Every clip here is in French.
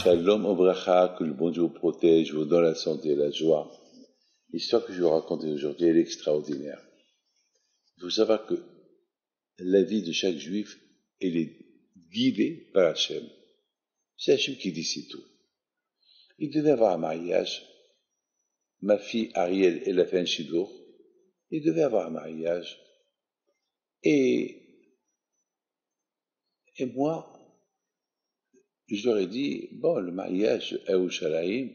Shalom Obracha, que le bon Dieu vous protège, vous donne la santé et la joie. L'histoire que je vais vous raconter aujourd'hui, elle est extraordinaire. Il faut savoir que la vie de chaque juif, elle est guidée par Hachem. C'est Hachem qui décide tout. Il devait avoir un mariage. Ma fille Ariel, elle a fait un shidour. Il devait avoir un mariage. Et moi, je leur ai dit, bon, le mariage à Yerushalayim,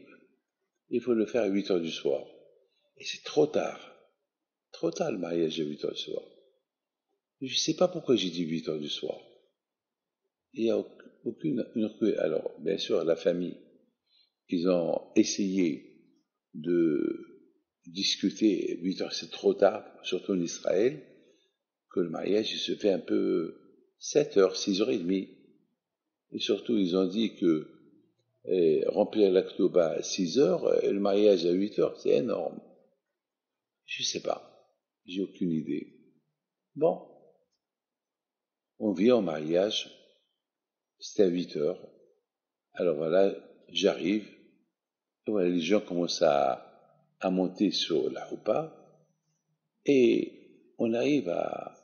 il faut le faire à 8 heures du soir. Et c'est trop tard. Trop tard le mariage à 8 heures du soir. Je ne sais pas pourquoi j'ai dit 8 heures du soir. Il n'y a aucune... Alors, bien sûr, la famille, ils ont essayé de discuter. 8 heures, c'est trop tard, surtout en Israël, que le mariage il se fait un peu 7 heures, 6 heures et demie. Et surtout, ils ont dit que remplir la Ktouba à 6 heures et le mariage à 8 heures, c'est énorme. Je ne sais pas. J'ai aucune idée. Bon. On vient au mariage. C'était à 8 heures. Alors voilà, j'arrive. Et voilà, les gens commencent à monter sur la roupa. Et on arrive à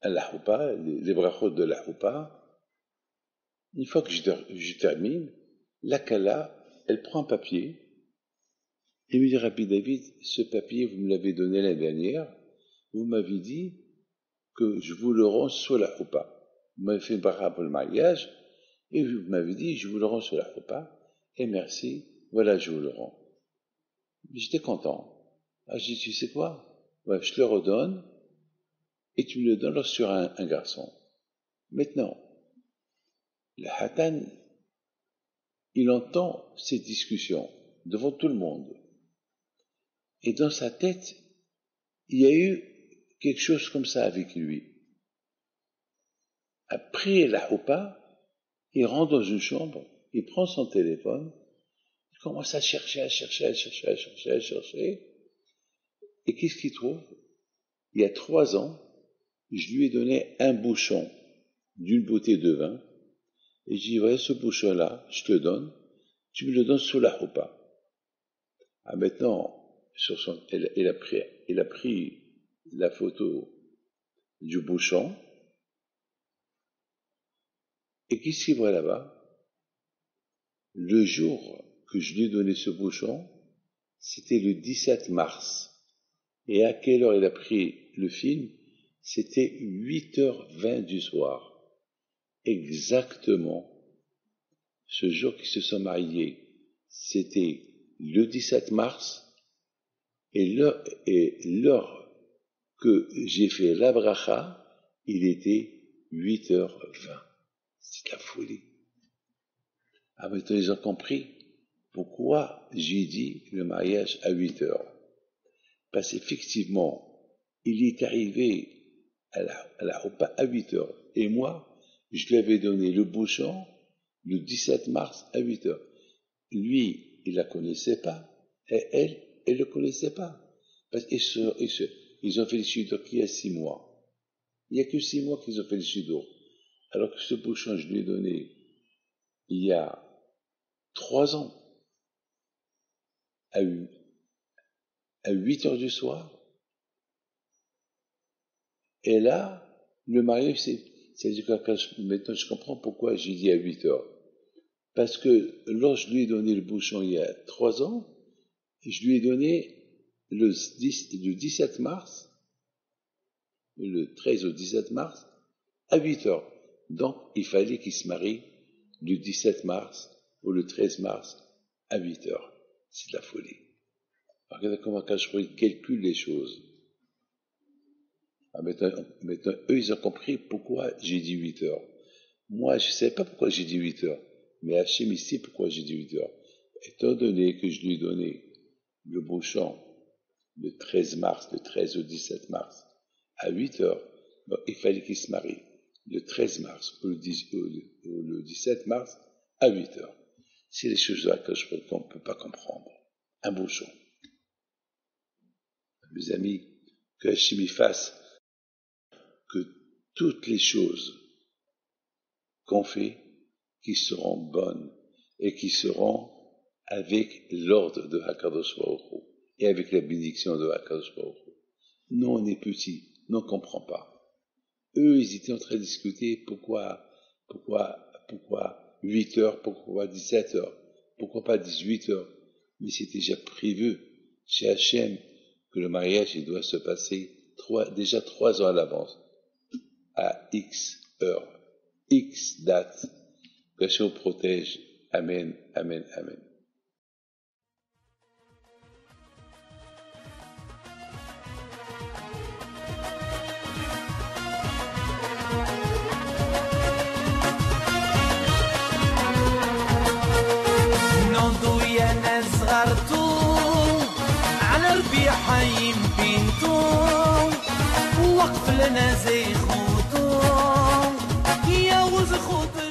la roupa, les brachot de la roupa. Une fois que je termine, la kala, elle prend un papier. Et me dit, Rabbi David, ce papier, vous me l'avez donné l'année dernière. Vous m'avez dit que je vous le rends sur la roupa. Vous m'avez fait une bracha pour le mariage. Et vous m'avez dit, je vous le rends sur la roupa. Et merci, voilà, je vous le rends. J'étais content. Ah, j'ai dit, tu sais quoi? Ouais, je te le redonne. Et tu me le donnes sur un garçon. Maintenant, le Hatan, il entend ces discussions devant tout le monde. Et dans sa tête, il y a eu quelque chose comme ça avec lui. Après la roupa, il rentre dans une chambre, il prend son téléphone, il commence à chercher. Et qu'est-ce qu'il trouve? Il y a 3 ans, je lui ai donné un bouchon d'une bouteille de vin. Et je dis, voilà ce bouchon-là, je te le donne, tu me le donnes sous la roupa. Ah, maintenant, il a pris la photo du bouchon. Et qu'est-ce qu'il voit là-bas? Le jour que je lui ai donné ce bouchon, c'était le 17 mars. Et à quelle heure il a pris le film? C'était 8h20 du soir. Exactement. Ce jour qu'ils se sont mariés, c'était le 17 mars. Et l'heure que j'ai fait la bracha, il était 8h20. C'est de la folie. Ah, maintenant ils ont compris pourquoi j'ai dit le mariage à 8 heures. Parce qu'effectivement, il est arrivé à la repas à 8 heures. Et moi, je lui avais donné le bouchon le 17 mars à 8 heures. Lui, il la connaissait pas. Et elle le connaissait pas. Parce qu'ils ont fait le shidour qu'il y a 6 mois. Il n'y a que 6 mois qu'ils ont fait le shidour. Alors que ce bouchon, je lui ai donné il y a 3 ans à 8 heures du soir. Et là, le mariage, c'est-à-dire que maintenant je comprends pourquoi j'ai dit à 8 heures. Parce que lorsque je lui ai donné le bouchon il y a 3 ans, je lui ai donné le 17 mars, le 13 au 17 mars, à 8 heures. Donc, il fallait qu'il se marie le 17 mars ou le 13 mars à 8 heures. C'est de la folie. Regardez comment quand je calcule les choses. Ah, maintenant, eux, ils ont compris pourquoi j'ai dit 8 heures. Moi, je ne sais pas pourquoi j'ai dit 8 heures. Mais Hachem ici, pourquoi j'ai dit 8 heures. Étant donné que je lui ai donné le bouchon le 13 mars, le 13 au 17 mars, à 8 heures, bon, il fallait qu'il se marie le 13 mars ou le 17 mars à 8 heures. C'est les choses-là qu'on ne peut pas comprendre. Un bouchon. Mes amis, que Hachem y fasse que toutes les choses qu'on fait, qui seront bonnes et qui seront avec l'ordre de Hakadosh Baruch Hu et avec la bénédiction de Hakadosh Baruch Hu. Nous, on est petits, nous, on ne comprend pas. Eux, ils étaient en train de discuter pourquoi 8 heures, pourquoi 17 heures, pourquoi pas 18 heures. Mais c'était déjà prévu chez Hachem que le mariage il doit se passer déjà 3 ans à l'avance, à X heures, X date. Que Hachem vous protège. Amen, amen, amen. على ربيعين بنتو وقف لنا زي خوتو يا وز خوتو